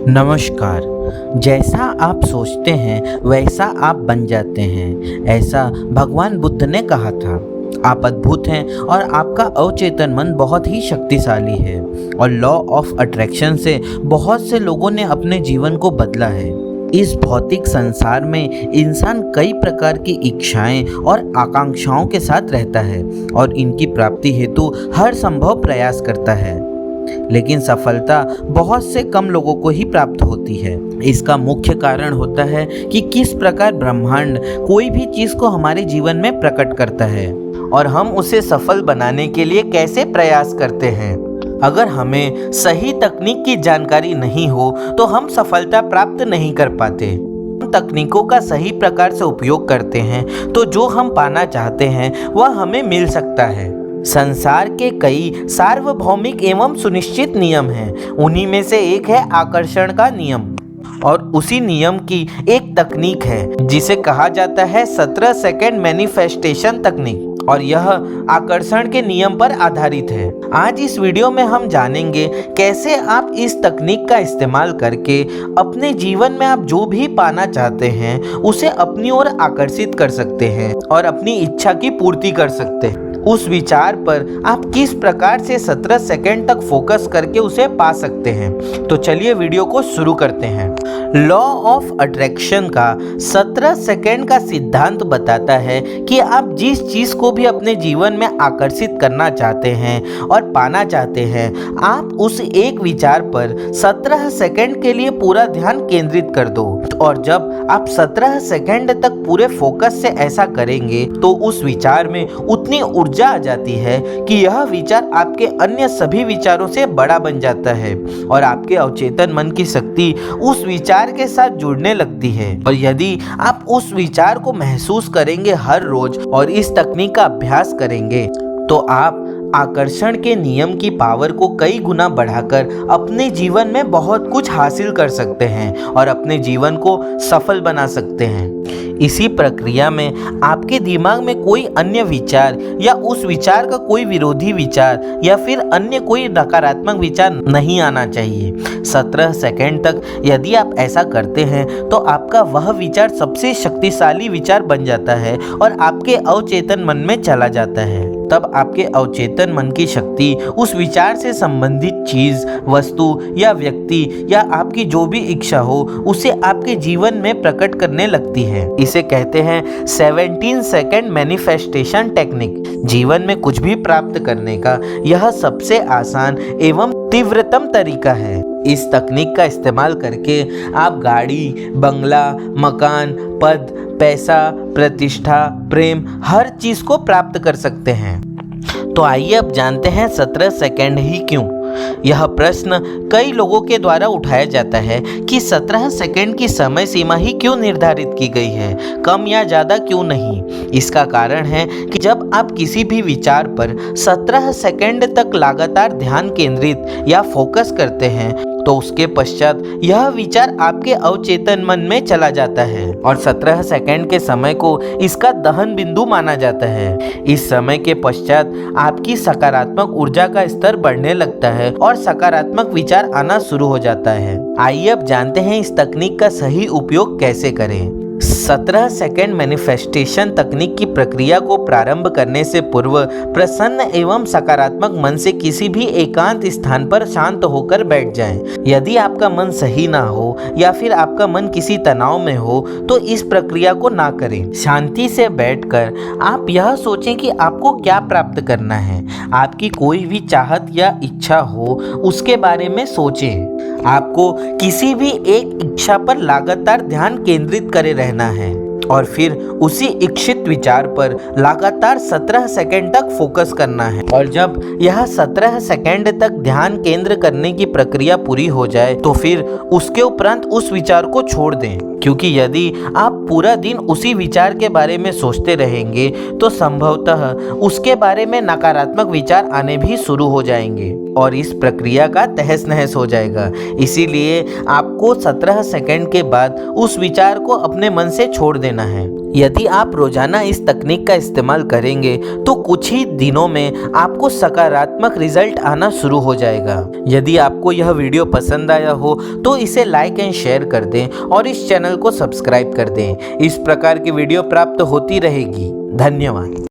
नमस्कार। जैसा आप सोचते हैं वैसा आप बन जाते हैं, ऐसा भगवान बुद्ध ने कहा था। आप अद्भुत हैं और आपका अवचेतन मन बहुत ही शक्तिशाली है और लॉ ऑफ अट्रैक्शन से बहुत से लोगों ने अपने जीवन को बदला है। इस भौतिक संसार में इंसान कई प्रकार की इच्छाएं और आकांक्षाओं के साथ रहता है और इनकी प्राप्ति हेतु हर संभव प्रयास करता है, लेकिन सफलता बहुत से कम लोगों को ही प्राप्त होती है। इसका मुख्य कारण होता है कि किस प्रकार ब्रह्मांड कोई भी चीज को हमारे जीवन में प्रकट करता है और हम उसे सफल बनाने के लिए कैसे प्रयास करते हैं। अगर हमें सही तकनीक की जानकारी नहीं हो तो हम सफलता प्राप्त नहीं कर पाते। हम तकनीकों का सही प्रकार से उपयोग करते हैं तो जो हम पाना चाहते हैं वह हमें मिल सकता है। संसार के कई सार्वभौमिक एवं सुनिश्चित नियम हैं। उन्हीं में से एक है आकर्षण का नियम और उसी नियम की एक तकनीक है जिसे कहा जाता है 17 सेकंड मैनिफेस्टेशन तकनीक और यह आकर्षण के नियम पर आधारित है। आज इस वीडियो में हम जानेंगे कैसे आप इस तकनीक का इस्तेमाल करके अपने जीवन में आप जो भी पाना चाहते हैं उसे अपनी ओर आकर्षित कर सकते हैं और अपनी इच्छा की पूर्ति कर सकते हैं। उस विचार पर आप किस प्रकार से 17 सेकंड तक फोकस करके उसे पा सकते हैं। तो चलिए वीडियो को शुरू करते हैं। लॉ ऑफ अट्रैक्शन का 17 सेकंड का सिद्धांत बताता है कि आप जिस चीज को भी अपने जीवन में आकर्षित करना चाहते हैं और पाना चाहते हैं, आप उस एक विचार पर 17 सेकंड के लिए पूरा ध्यान केंद्रित कर दो और जब आप 17 सेकंड तक पूरे फोकस से ऐसा करेंगे तो उस विचार में उतनी ऊर्जा आ जाती है कि यह विचार आपके अन्य सभी विचारों से बड़ा बन जाता है और आपके अवचेतन मन की शक्ति उस विचार के साथ जुड़ने लगती है। और यदि आप उस विचार को महसूस करेंगे हर रोज और इस तकनीक का अभ्यास करेंगे तो आप आकर्षण के नियम की पावर को कई गुना बढ़ाकर अपने जीवन में बहुत कुछ हासिल कर सकते हैं और अपने जीवन को सफल बना सकते हैं। इसी प्रक्रिया में आपके दिमाग में कोई अन्य विचार या उस विचार का कोई विरोधी विचार या फिर अन्य कोई नकारात्मक विचार नहीं आना चाहिए। 17 सेकंड तक यदि आप ऐसा करते हैं तो आपका वह विचार सबसे शक्तिशाली विचार बन जाता है और आपके अवचेतन मन में चला जाता है। तब आपके अवचेतन मन की शक्ति उस विचार से संबंधित चीज, वस्तु या व्यक्ति या आपकी जो भी इच्छा हो उसे आपके जीवन में प्रकट करने लगती है। इसे कहते हैं 17 सेकंड मैनिफेस्टेशन टेक्निक। जीवन में कुछ भी प्राप्त करने का यह सबसे आसान एवं तीव्रतम तरीका है। इस तकनीक का इस्तेमाल करके आप गाड़ी, बंगला, मकान, पद, पैसा, प्रतिष्ठा, प्रेम हर चीज को प्राप्त कर सकते हैं। तो आइए अब जानते हैं 17 सेकंड ही क्यों। यह प्रश्न कई लोगों के द्वारा उठाया जाता है कि 17 सेकंड की समय सीमा ही क्यों निर्धारित की गई है, कम या ज़्यादा क्यों नहीं। इसका कारण है कि जब आप किसी भी विचार पर 17 सेकंड तक लगातार ध्यान केंद्रित या फोकस करते हैं तो उसके पश्चात यह विचार आपके अवचेतन मन में चला जाता है और 17 सेकंड के समय को इसका दहन बिंदु माना जाता है। इस समय के पश्चात आपकी सकारात्मक ऊर्जा का स्तर बढ़ने लगता है और सकारात्मक विचार आना शुरू हो जाता है। आइए अब जानते हैं इस तकनीक का सही उपयोग कैसे करें। 17 सेकंड मैनिफेस्टेशन तकनीक की प्रक्रिया को प्रारंभ करने से पूर्व प्रसन्न एवं सकारात्मक मन से किसी भी एकांत स्थान पर शांत होकर बैठ जाएं। यदि आपका मन सही ना हो या फिर आपका मन किसी तनाव में हो तो इस प्रक्रिया को ना करें। शांति से बैठकर आप यह सोचें कि आपको क्या प्राप्त करना है। आपकी कोई भी चाहत या इच्छा हो उसके बारे में सोचें। आपको किसी भी एक इच्छा पर लगातार ध्यान केंद्रित करे रहना है और फिर उसी इच्छित विचार पर लगातार 17 सेकंड तक फोकस करना है। और जब यह 17 सेकंड तक ध्यान केंद्र करने की प्रक्रिया पूरी हो जाए तो फिर उसके उपरांत उस विचार को छोड़ दें, क्योंकि यदि आप पूरा दिन उसी विचार के बारे में सोचते रहेंगे तो संभवतः उसके बारे में नकारात्मक विचार आने भी शुरू हो जाएंगे और इस प्रक्रिया का तहस नहस हो जाएगा। इसीलिए आपको 17 सेकंड के बाद उस विचार को अपने मन से छोड़ देना है। यदि आप रोजाना इस तकनीक का इस्तेमाल करेंगे तो कुछ ही दिनों में आपको सकारात्मक रिजल्ट आना शुरू हो जाएगा। यदि आपको यह वीडियो पसंद आया हो तो इसे लाइक एंड शेयर कर दें और इस चैनल को सब्सक्राइब कर दें। इस प्रकार की वीडियो प्राप्त होती रहेगी। धन्यवाद।